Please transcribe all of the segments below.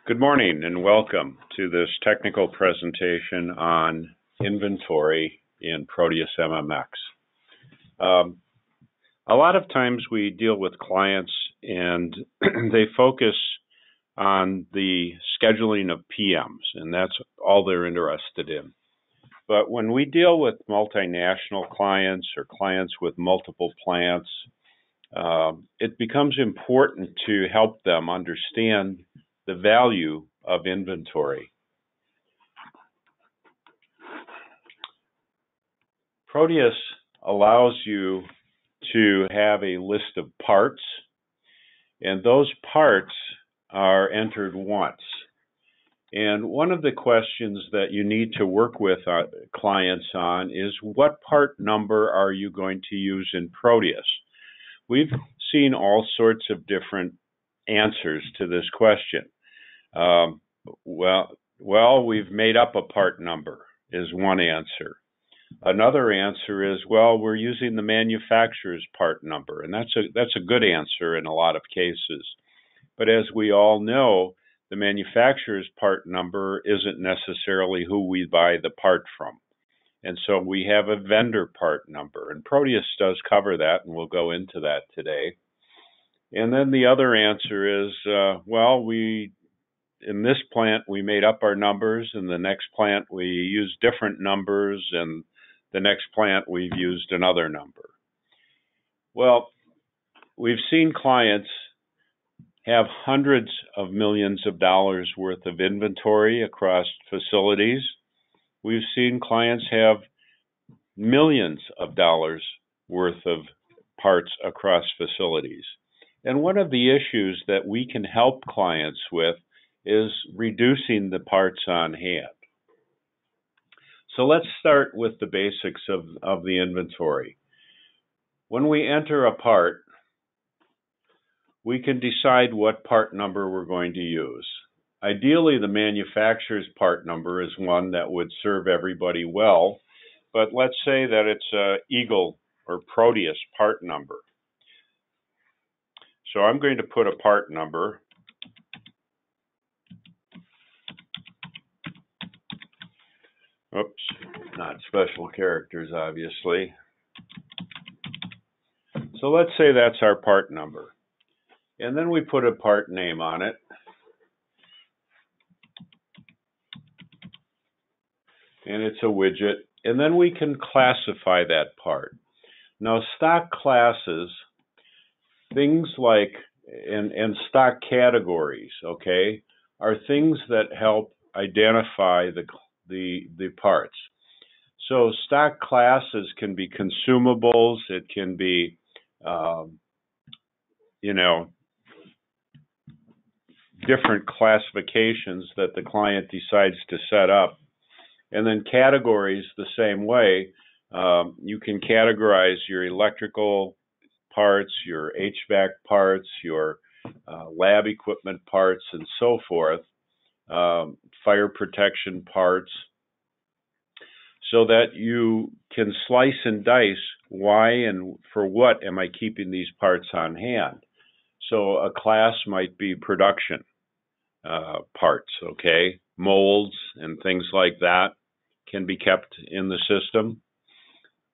Good morning and welcome to this technical presentation on inventory in Proteus MMX. A lot of times we deal with clients and they focus on the scheduling of PMs, and that's all they're interested in. But when we deal with multinational clients or clients with multiple plants, it becomes important to help them understand the value of inventory. Proteus allows you to have a list of parts, and those parts are entered once. And one of the questions that you need to work with clients on is, what part number are you going to use in Proteus? We've seen all sorts of different answers to this question. We've made up a part number is one answer. Another answer is, well, we're using the manufacturer's part number, and that's a good answer in a lot of cases. But as we all know, the manufacturer's part number isn't necessarily who we buy the part from. And so we have a vendor part number, and Proteus does cover that, and we'll go into that today. And then the other answer is, in this plant, we made up our numbers. In the next plant, we used different numbers. And the next plant, we've used another number. Well, we've seen clients have hundreds of millions of dollars worth of inventory across facilities. We've seen clients have millions of dollars worth of parts across facilities. And one of the issues that we can help clients with is reducing the parts on hand. So let's start with the basics of the inventory. When we enter a part, we can decide what part number we're going to use. Ideally, the manufacturer's part number is one that would serve everybody well, but let's say that it's a Eagle or Proteus part number. So I'm going to put a part number. Oops, not special characters, obviously. So let's say that's our part number. And then we put a part name on it. And it's a widget. And then we can classify that part. Now, stock classes, things like, and stock categories, okay, are things that help identify the parts. So stock classes can be consumables, it can be, different classifications that the client decides to set up. And then categories the same way. You can categorize your electrical parts, your HVAC parts, your lab equipment parts, and so forth. Fire protection parts, so that you can slice and dice why and for what am I keeping these parts on hand. So a class might be production parts, okay? Molds and things like that can be kept in the system.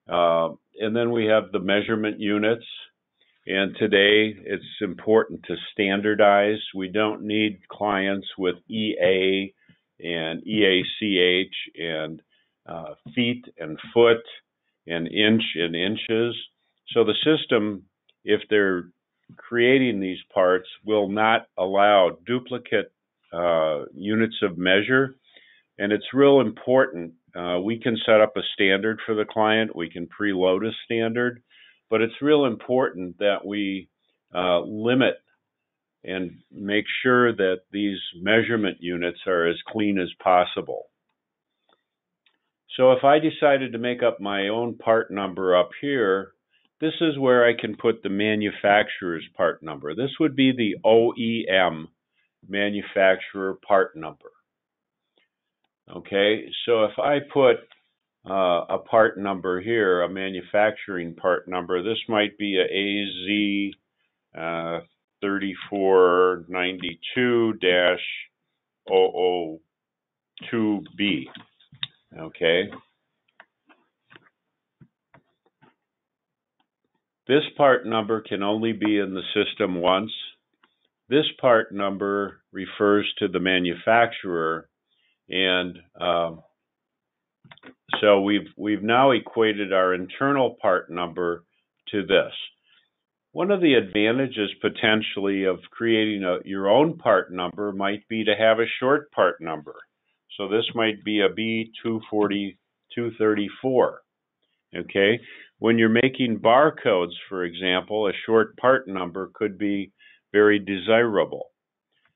And then we have the measurement units. And today, it's important to standardize. We don't need clients with EA and EACH and feet and foot and inch and inches. So the system, if they're creating these parts, will not allow duplicate units of measure. And it's real important. We can set up a standard for the client. We can preload a standard. But it's real important that we limit and make sure that these measurement units are as clean as possible. So if I decided to make up my own part number up here, this is where I can put the manufacturer's part number. This would be the OEM manufacturer part number. Okay, so if I put a part number here, a manufacturing part number, this might be a AZ 3492 002B. Okay. This part number can only be in the system once. This part number refers to the manufacturer, and so we've now equated our internal part number to this. One of the advantages potentially of creating your own part number might be to have a short part number. So this might be a B234. Okay, when you're making barcodes, for example, a short part number could be very desirable.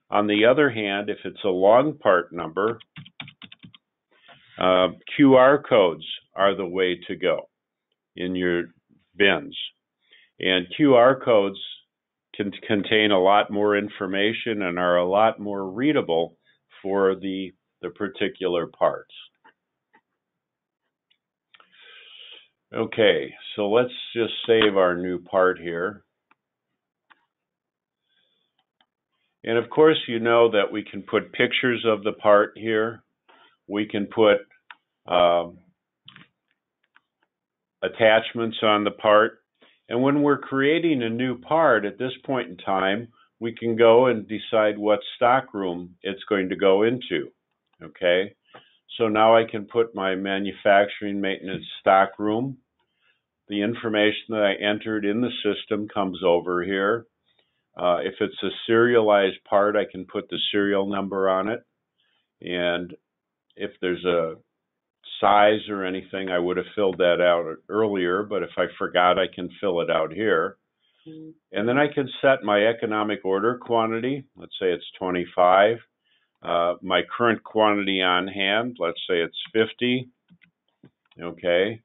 On the other hand, if it's a long part number, QR codes are the way to go in your bins. And QR codes can contain a lot more information and are a lot more readable for the particular parts. Okay, so let's just save our new part here. And of course, you know that we can put pictures of the part here. We can put attachments on the part. And when we're creating a new part at this point in time, we can go and decide what stockroom it's going to go into. Okay, so now I can put my manufacturing maintenance stockroom. The information that I entered in the system comes over here. If it's a serialized part, I can put the serial number on it. And if there's a size or anything, I would have filled that out earlier, but if I forgot, I can fill it out here. And then I can set my economic order quantity. Let's say it's 25. My current quantity on hand, let's say it's 50. Okay.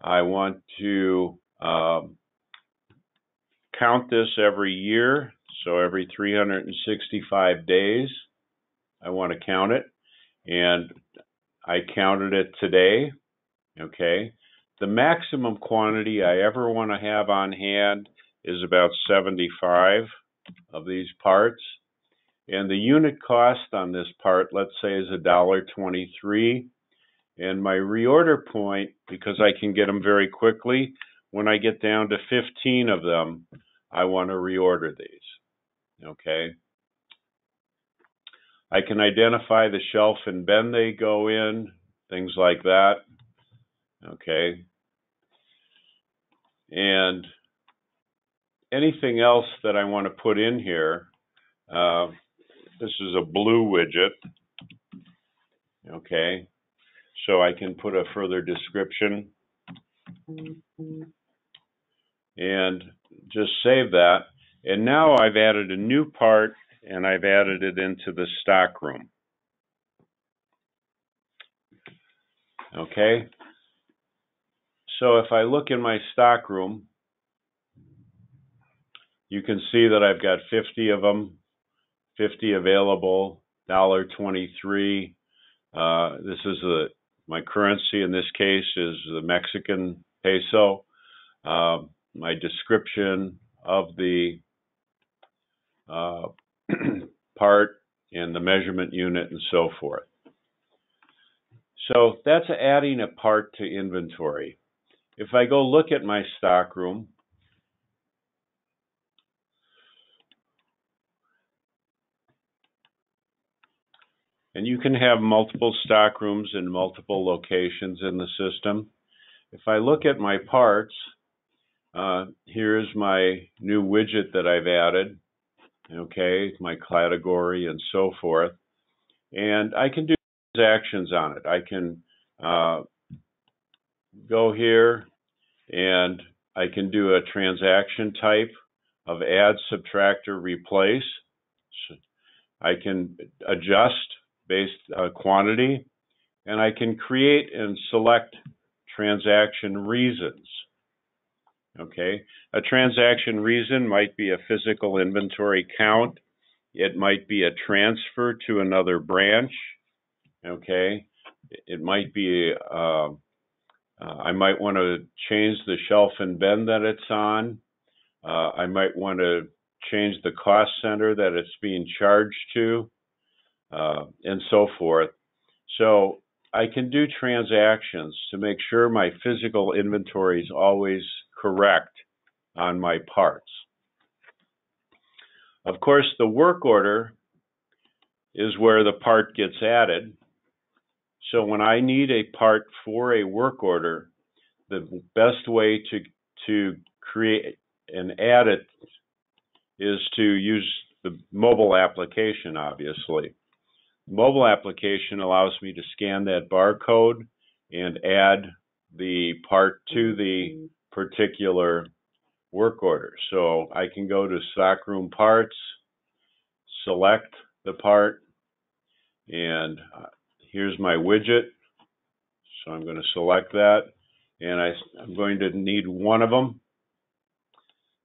I want to count this every year. So every 365 days, I want to count it. And I counted it today. Okay. The maximum quantity I ever want to have on hand is about 75 of these parts. And the unit cost on this part, let's say, is $1.23. And my reorder point, because I can get them very quickly, when I get down to 15 of them, I want to reorder these. Okay. I can identify the shelf and bin they go in, things like that. Okay. And anything else that I want to put in here, this is a blue widget. Okay. So I can put a further description and just save that. And now I've added a new part and I've added it into the stockroom. Okay. So if I look in my stockroom, you can see that I've got 50 of them, 50 available, $1.23. This is my currency in this case is the Mexican peso. My description of the part and the measurement unit and so forth. So that's adding a part to inventory. If I go look at my stockroom, and you can have multiple stockrooms in multiple locations in the system. If I look at my parts, here's my new widget that I've added, okay, my category and so forth. And I can do transactions on it. I can go here and I can do a transaction type of add, subtract, or replace. I can adjust based quantity, and I can create and select transaction reasons. Okay, a transaction reason might be a physical inventory count. It might be a transfer to another branch. Okay, it might be I might want to change the shelf and bin that it's on. I might want to change the cost center that it's being charged to. and so forth. So I can do transactions to make sure my physical inventory is always correct on my parts. Of course, the work order is where the part gets added. So when I need a part for a work order, the best way to create and add it is to use the mobile application, obviously. The mobile application allows me to scan that barcode and add the part to the particular work order. So I can go to stockroom parts, select the part, and here's my widget. So I'm going to select that, and I'm going to need one of them.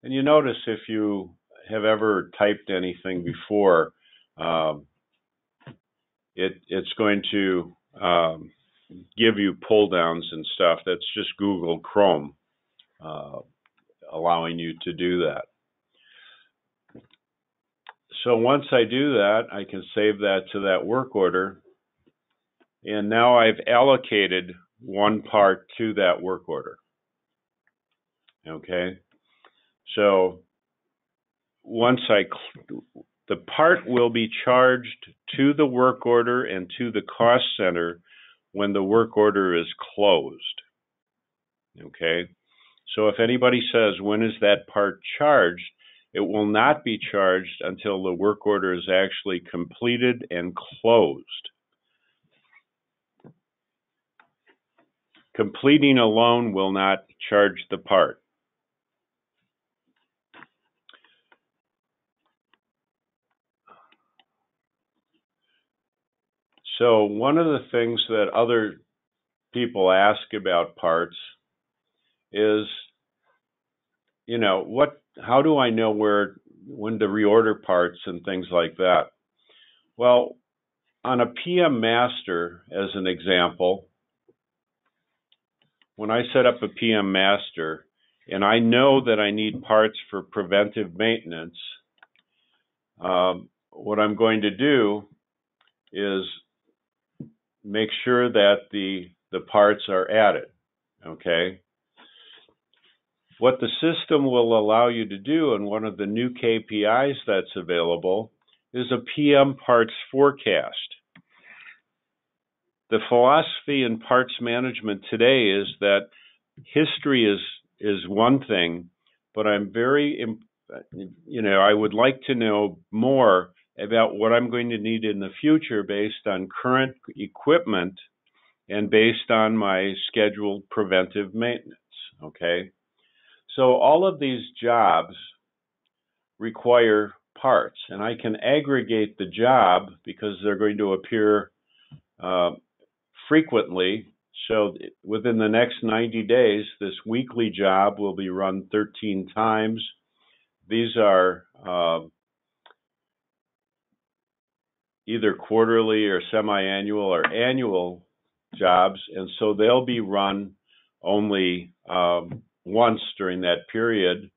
And you notice if you have ever typed anything before, it's going to give you pull downs and stuff. That's just Google Chrome allowing you to do that. So once I do that, I can save that to that work order. And now I've allocated one part to that work order. Okay. So once the part will be charged to the work order and to the cost center when the work order is closed. Okay. So if anybody says, when is that part charged? It will not be charged until the work order is actually completed and closed. Completing alone will not charge the part. So one of the things that other people ask about parts is, how do I know when to reorder parts and things like that? Well, on a PM master, as an example, when I set up a PM master and I know that I need parts for preventive maintenance, what I'm going to do is make sure that the parts are added, okay? What the system will allow you to do, and one of the new KPIs that's available, is a PM parts forecast. The philosophy in parts management today is that history is one thing, but I'm I would like to know more about what I'm going to need in the future based on current equipment and based on my scheduled preventive maintenance, okay? So all of these jobs require parts, and I can aggregate the job because they're going to appear frequently. So within the next 90 days, this weekly job will be run 13 times. These are either quarterly or semi-annual or annual jobs, and so they'll be run only once during that period.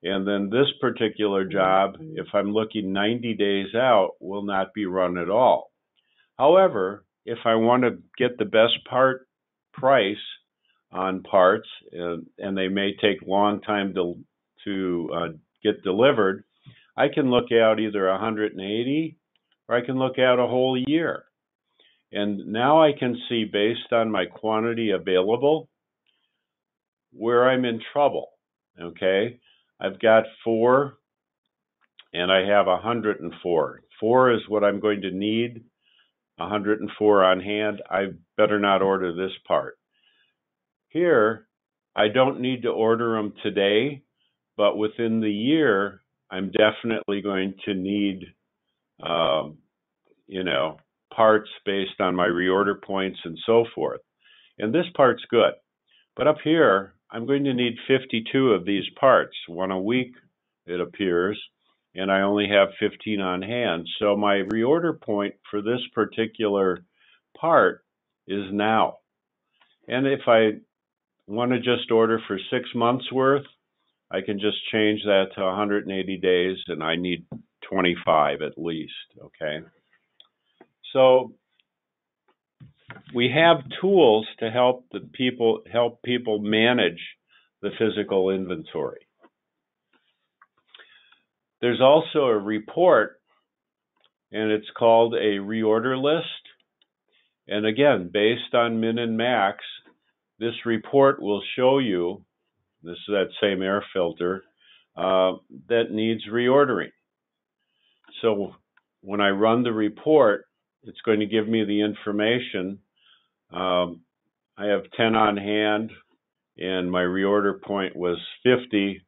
And then this particular job, if I'm looking 90 days out, will not be run at all. However, if I want to get the best part price on parts, and they may take a long time to get delivered, I can look out either 180 or I can look out a whole year. And now I can see, based on my quantity available, where I'm in trouble, okay? I've got 4 and I have 104. 4 is what I'm going to need, 104 on hand. I better not order this part. Here, I don't need to order them today, but within the year, I'm definitely going to need, parts based on my reorder points and so forth. And this part's good. But up here, I'm going to need 52 of these parts, 1 a week, it appears, and I only have 15 on hand. So my reorder point for this particular part is now. And if I want to just order for 6 months worth, I can just change that to 180 days, and I need 25 at least, okay? So we have tools to help people manage the physical inventory. There's also a report, and it's called a reorder list. And again, based on min and max, this report will show you, this is that same air filter, that needs reordering. So when I run the report, it's going to give me the information. I have 10 on hand, and my reorder point was 50,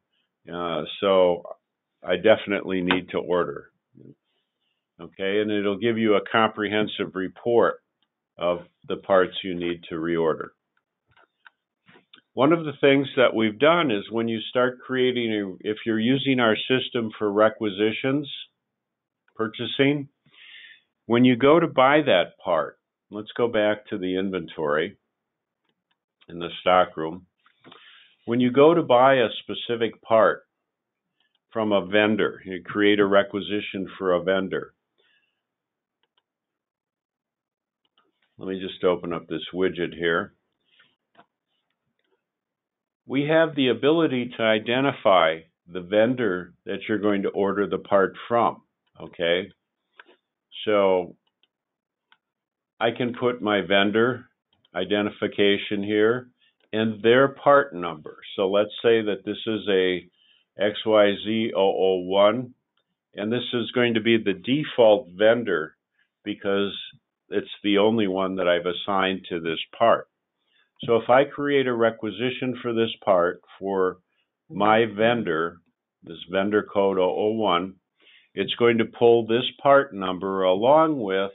so I definitely need to order. Okay, and it'll give you a comprehensive report of the parts you need to reorder. One of the things that we've done is when you start creating, if you're using our system for requisitions, purchasing, when you go to buy that part, let's go back to the inventory in the stockroom. When you go to buy a specific part from a vendor, you create a requisition for a vendor. Let me just open up this widget here. We have the ability to identify the vendor that you're going to order the part from, okay? So I can put my vendor identification here and their part number. So let's say that this is a XYZ001, and this is going to be the default vendor because it's the only one that I've assigned to this part. So if I create a requisition for this part for my vendor, this vendor code 001, it's going to pull this part number along with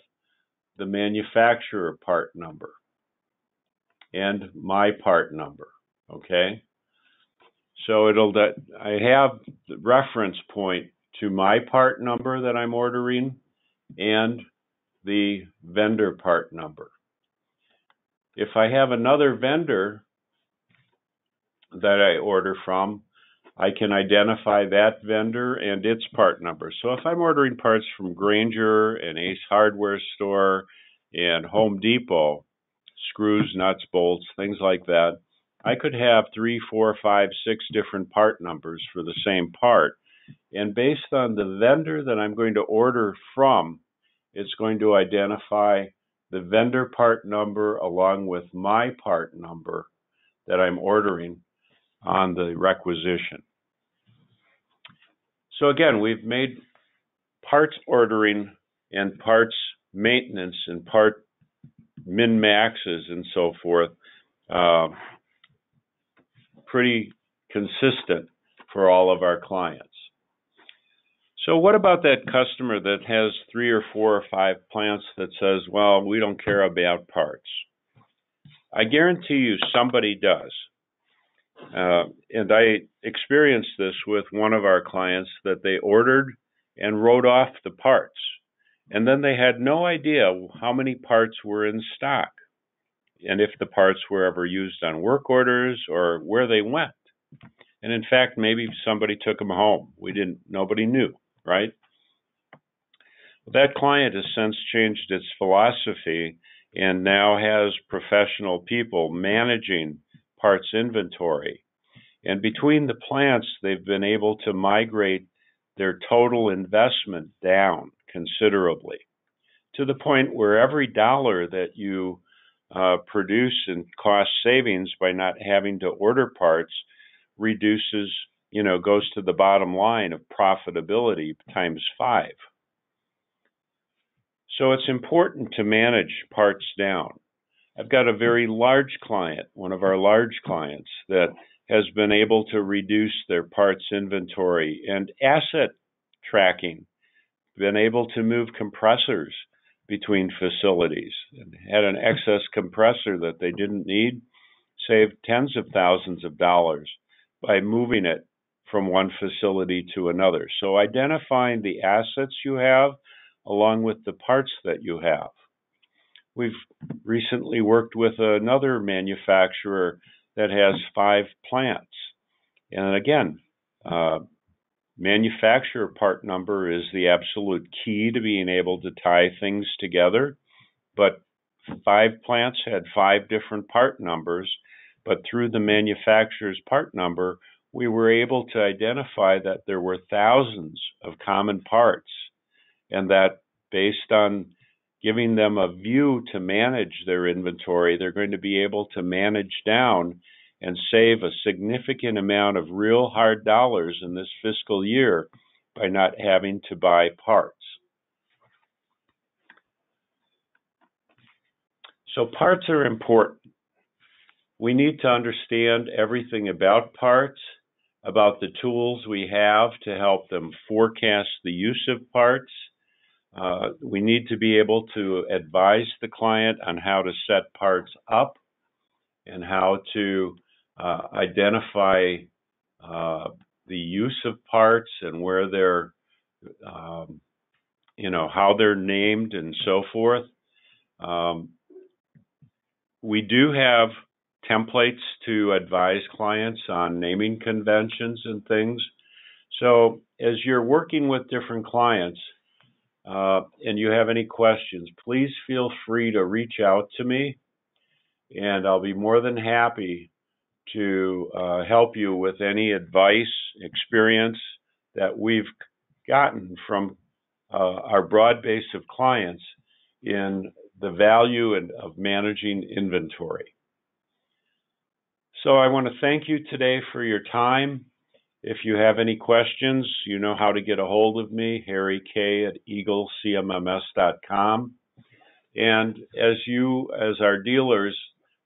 the manufacturer part number and my part number, okay? So I have the reference point to my part number that I'm ordering and the vendor part number. If I have another vendor that I order from, I can identify that vendor and its part number. So if I'm ordering parts from Grainger and Ace Hardware Store and Home Depot, screws, nuts, bolts, things like that, I could have 3, 4, 5, 6 different part numbers for the same part. And based on the vendor that I'm going to order from, it's going to identify the vendor part number along with my part number that I'm ordering on the requisition. So again, we've made parts ordering and parts maintenance and part min-maxes and so forth pretty consistent for all of our clients. So what about that customer that has 3 or 4 or 5 plants that says, well, we don't care about parts? I guarantee you somebody does. And I experienced this with one of our clients that they ordered and wrote off the parts. And then they had no idea how many parts were in stock and if the parts were ever used on work orders or where they went. And in fact, maybe somebody took them home. Nobody knew, right? That client has since changed its philosophy and now has professional people managing parts inventory. And between the plants, they've been able to migrate their total investment down considerably to the point where every dollar that you produce in cost savings by not having to order parts reduces, goes to the bottom line of profitability times 5. So it's important to manage parts down. I've got a very large client, one of our large clients, that has been able to reduce their parts inventory and asset tracking, been able to move compressors between facilities, and had an excess compressor that they didn't need, saved tens of thousands of dollars by moving it from one facility to another. So identifying the assets you have along with the parts that you have. We've recently worked with another manufacturer that has 5 plants. And again, manufacturer part number is the absolute key to being able to tie things together. but 5 plants had 5 different part numbers, but through the manufacturer's part number, we were able to identify that there were thousands of common parts, and that based on giving them a view to manage their inventory, they're going to be able to manage down and save a significant amount of real hard dollars in this fiscal year by not having to buy parts. So parts are important. We need to understand everything about parts, about the tools we have to help them forecast the use of parts. We need to be able to advise the client on how to set parts up and how to identify the use of parts and where they're, how they're named and so forth. We do have templates to advise clients on naming conventions and things. So as you're working with different clients and you have any questions, please feel free to reach out to me, and I'll be more than happy to help you with any advice, experience that we've gotten from our broad base of clients in the value of managing inventory. So I want to thank you today for your time. If you have any questions, you know how to get a hold of me, harryk@eaglecmms.com. And as you, as our dealers,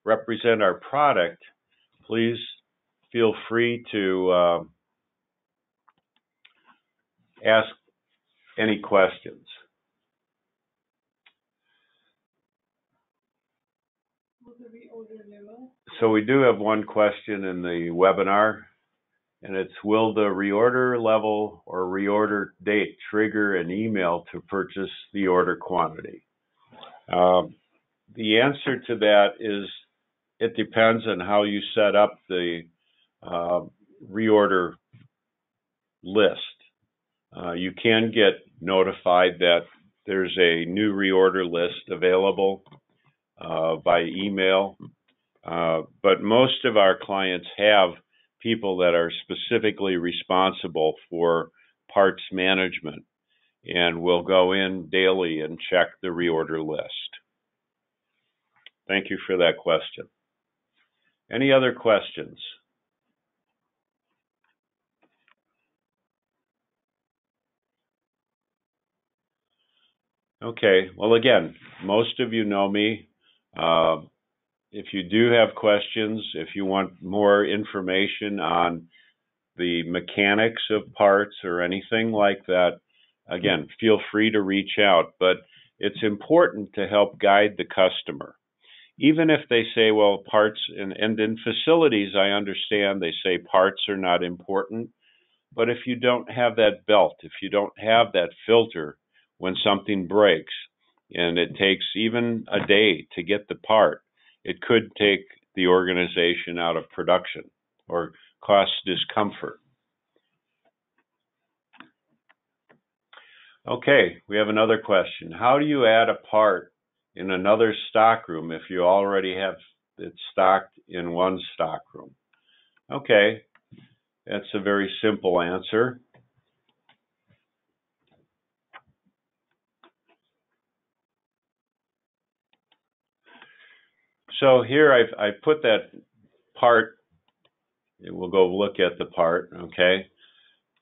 represent our product, please feel free to ask any questions. So we do have one question in the webinar, and it's, will the reorder level or reorder date trigger an email to purchase the order quantity? The answer to that is it depends on how you set up the reorder list. You can get notified that there's a new reorder list available by email, but most of our clients have people that are specifically responsible for parts management and will go in daily and check the reorder list. Thank you for that question. Any other questions? Okay, well, again, most of you know me. If you do have questions, if you want more information on the mechanics of parts or anything like that, again, feel free to reach out. But it's important to help guide the customer. Even if they say, well, parts, and in facilities, I understand they say parts are not important. But if you don't have that belt, if you don't have that filter when something breaks, and it takes even a day to get the part, it could take the organization out of production or cause discomfort. Okay, we have another question. How do you add a part in another stockroom if you already have it stocked in one stockroom? Okay, that's a very simple answer. So here I've put that part, and we'll go look at the part, okay?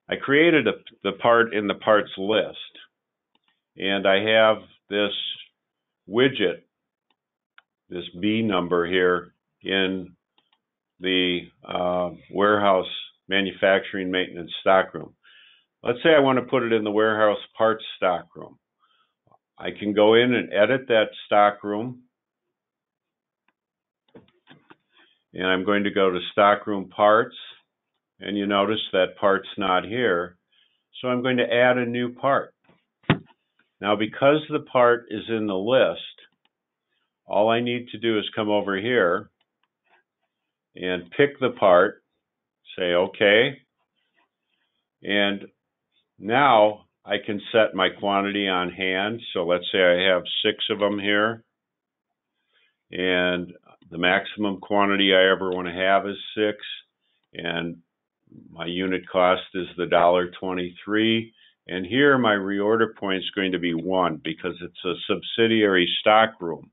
I created the part in the parts list, and I have this widget, this B number here in the warehouse manufacturing maintenance stockroom. Let's say I want to put it in the warehouse parts stockroom. I can go in and edit that stockroom, and I'm going to go to stockroom parts, and you notice that part's not here, so I'm going to add a new part. Now, because the part is in the list, all I need to do is come over here and pick the part, say OK, and now I can set my quantity on hand. So let's say I have 6 of them here. and the maximum quantity I ever want to have is 6, and my unit cost is the $1.23. And here my reorder point is going to be 1 because it's a subsidiary stockroom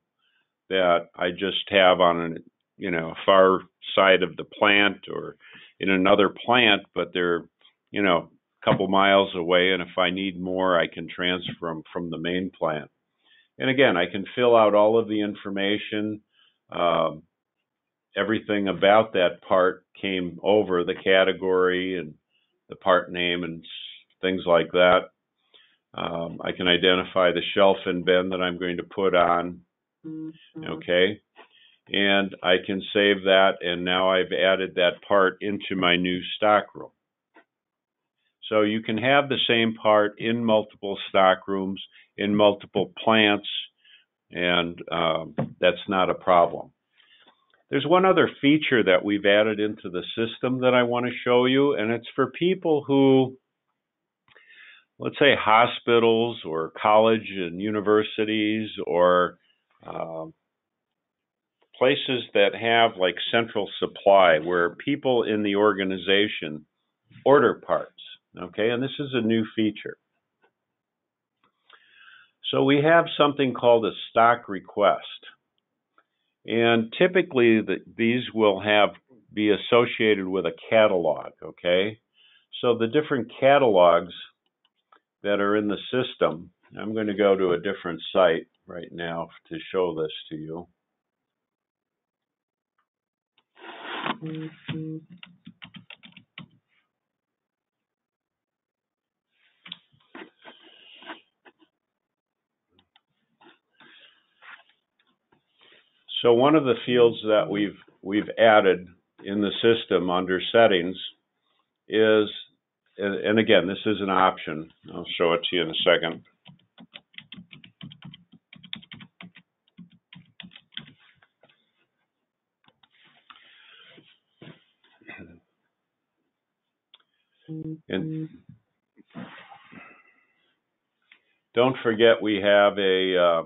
that I just have on a far side of the plant or in another plant, but they're a couple miles away, and if I need more, I can transfer them from the main plant. And again, I can fill out all of the information. Everything about that part came over, the category and the part name and things like that. I can identify the shelf and bin that I'm going to put on. Okay. And I can save that, and now I've added that part into my new stockroom. So you can have the same part in multiple stockrooms, in multiple plants, and that's not a problem. There's one other feature that we've added into the system that I want to show you, and it's for people who, let's say hospitals or college and universities or places that have like central supply where people in the organization order parts, okay? And this is a new feature. So we have something called a stock request. And typically these will be associated with a catalog, okay? So the different catalogs that are in the system, I'm going to go to a different site right now to show this to you. So one of the fields that we've added in the system under settings is, and again, this is an option. I'll show it to you in a second. And don't forget we have a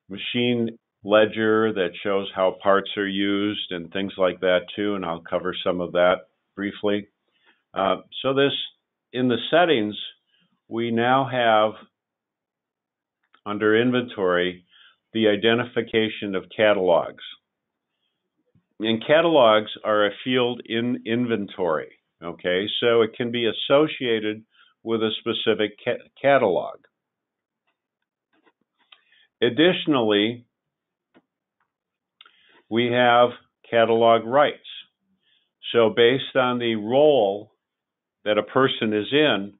machine ledger that shows how parts are used and things like that too, and I'll cover some of that briefly. So in the settings, we now have under inventory the identification of catalogs. And catalogs are a field in inventory, okay? So it can be associated with a specific catalog. Additionally, we have catalog rights. So based on the role that a person is in,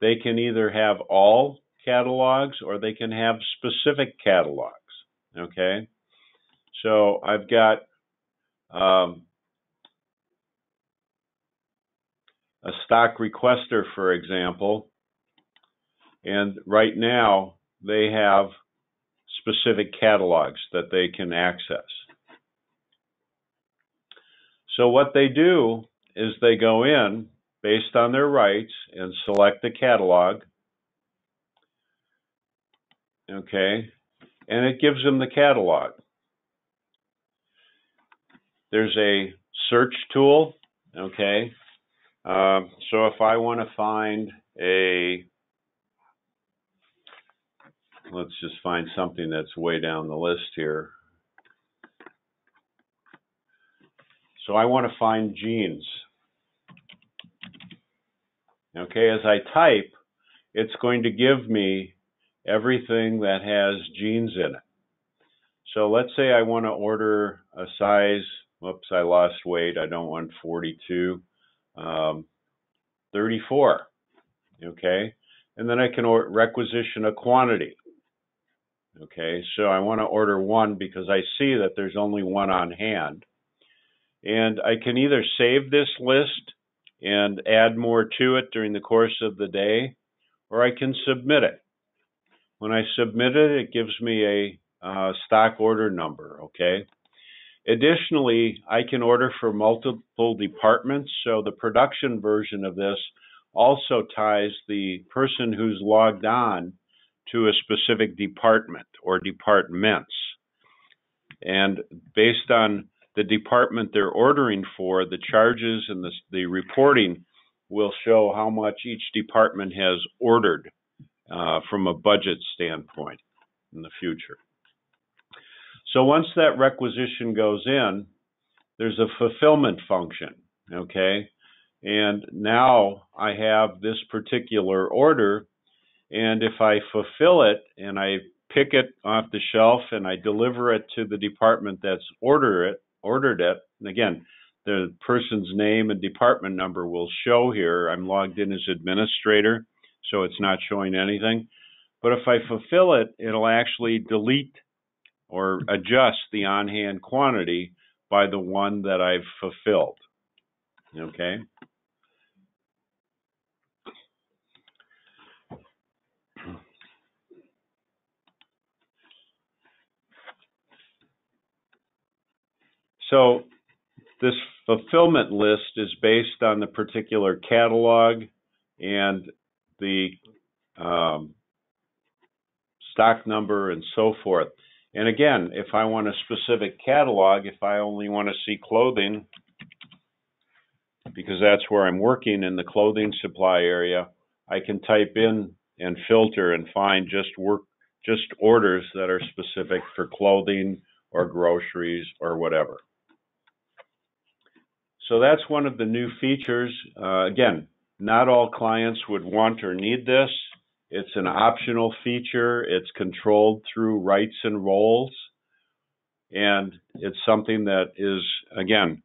they can either have all catalogs or they can have specific catalogs, okay? So I've got a stock requester, for example, and right now they have specific catalogs that they can access. So what they do is they go in based on their rights and select the catalog, okay, and it gives them the catalog. There's a search tool, okay, so if I want to find let's just find something that's way down the list here. So I want to find jeans. Okay, as I type, it's going to give me everything that has jeans in it. So let's say I want to order a size, whoops, I lost weight, I don't want 42, 34, okay? And then I can requisition a quantity. Okay, so I want to order 1 because I see that there's only 1 on hand. And I can either save this list and add more to it during the course of the day, or I can submit it. When I submit it, it gives me a stock order number, okay? Additionally, I can order for multiple departments, so the production version of this also ties the person who's logged on to a specific department or departments. And based on the department they're ordering for, the charges and the reporting will show how much each department has ordered from a budget standpoint in the future. So once that requisition goes in, there's a fulfillment function, okay? And now I have this particular order, and if I fulfill it and I pick it off the shelf and I deliver it to the department that's ordered it, and again, the person's name and department number will show here. I'm logged in as administrator, so it's not showing anything. But if I fulfill it, it'll actually delete or adjust the on-hand quantity by the one that I've fulfilled, okay? So this fulfillment list is based on the particular catalog and the stock number and so forth. And again, if I want a specific catalog, if I only want to see clothing, because that's where I'm working in the clothing supply area, I can type in and filter and find just orders that are specific for clothing or groceries or whatever. So that's one of the new features. Again, not all clients would want or need this. It's an optional feature. It's controlled through rights and roles. And it's something that is, again,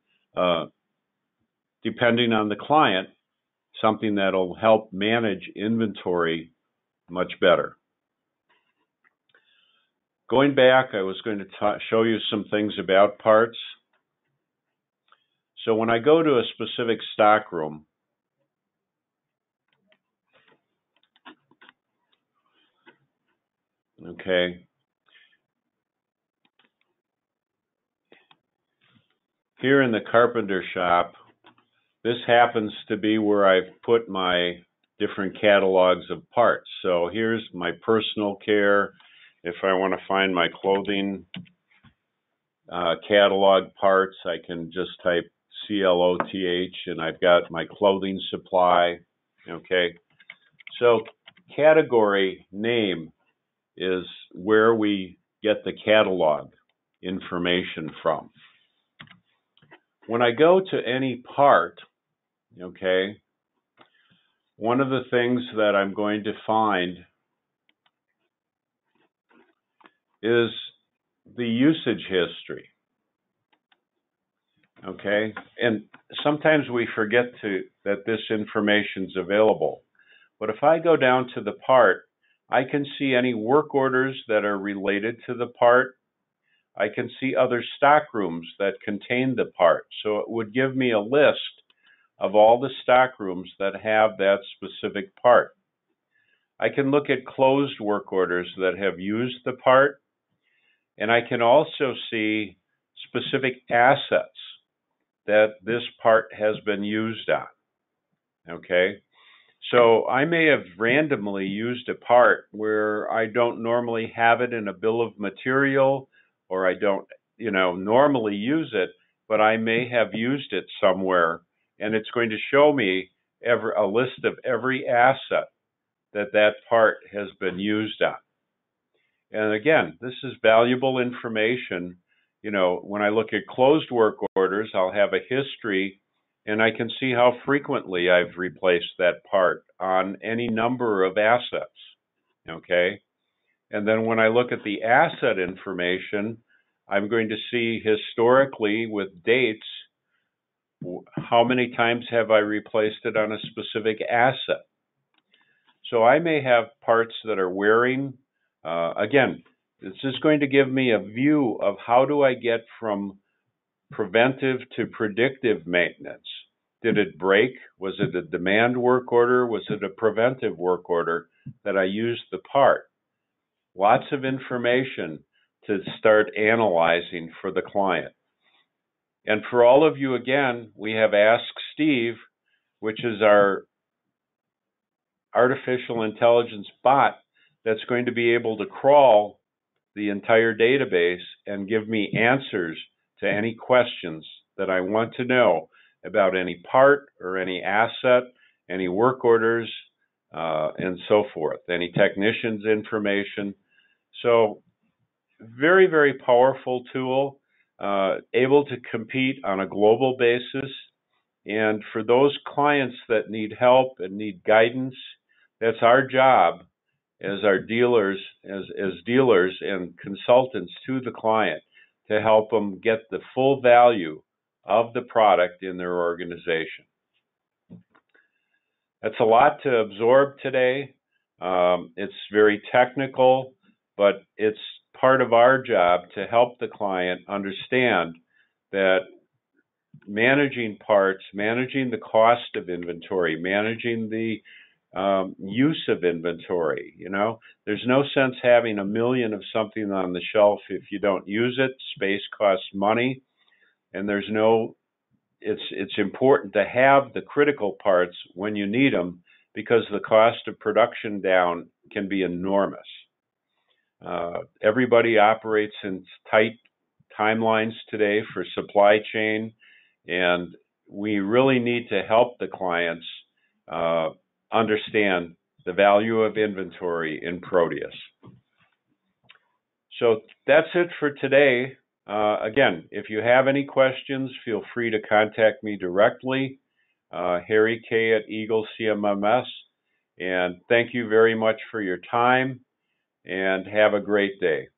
depending on the client, something that'll help manage inventory much better. Going back, I was going to show you some things about parts. So when I go to a specific stockroom, okay, here in the carpenter shop, this happens to be where I've put my different catalogs of parts. So here's my personal care. If I want to find my clothing catalog parts, I can just type CLOTH and I've got my clothing supply. Okay, so category name is where we get the catalog information from. When I go to any part, okay, one of the things that I'm going to find is the usage history. Okay, and sometimes we forget that this information is available. But if I go down to the part, I can see any work orders that are related to the part. I can see other stock rooms that contain the part. So it would give me a list of all the stock rooms that have that specific part. I can look at closed work orders that have used the part, and I can also see specific assets that this part has been used on, okay? So I may have randomly used a part where I don't normally have it in a bill of material, or I don't, normally use it, but I may have used it somewhere, and it's going to show me a list of every asset that part has been used on. And again, this is valuable information. When I look at closed work orders, I'll have a history and I can see how frequently I've replaced that part on any number of assets, okay? And then when I look at the asset information, I'm going to see historically with dates, how many times have I replaced it on a specific asset. So I may have parts that are wearing. Again, this is going to give me a view of how do I get from preventive to predictive maintenance. Did it break? Was it a demand work order? Was it a preventive work order that I used the part? Lots of information to start analyzing for the client. And for all of you, again, we have Ask Steve, which is our artificial intelligence bot that's going to be able to crawl the entire database and give me answers to any questions that I want to know about any part or any asset, any work orders, and so forth, any technician's information. So very, very powerful tool, able to compete on a global basis. And for those clients that need help and need guidance, that's our job as our dealers, as dealers and consultants to the client, to help them get the full value of the product in their organization. That's a lot to absorb today. It's very technical, but it's part of our job to help the client understand that managing parts, managing the cost of inventory, managing the use of inventory. There's no sense having 1 million of something on the shelf if you don't use it. Space costs money, and it's important to have the critical parts when you need them, because the cost of production down can be enormous. Everybody operates in tight timelines today for supply chain, and we really need to help the clients understand the value of inventory in Proteus. So that's it for today. Again, if you have any questions, feel free to contact me directly, Harry K. at Eagle CMMS. And thank you very much for your time, and have a great day.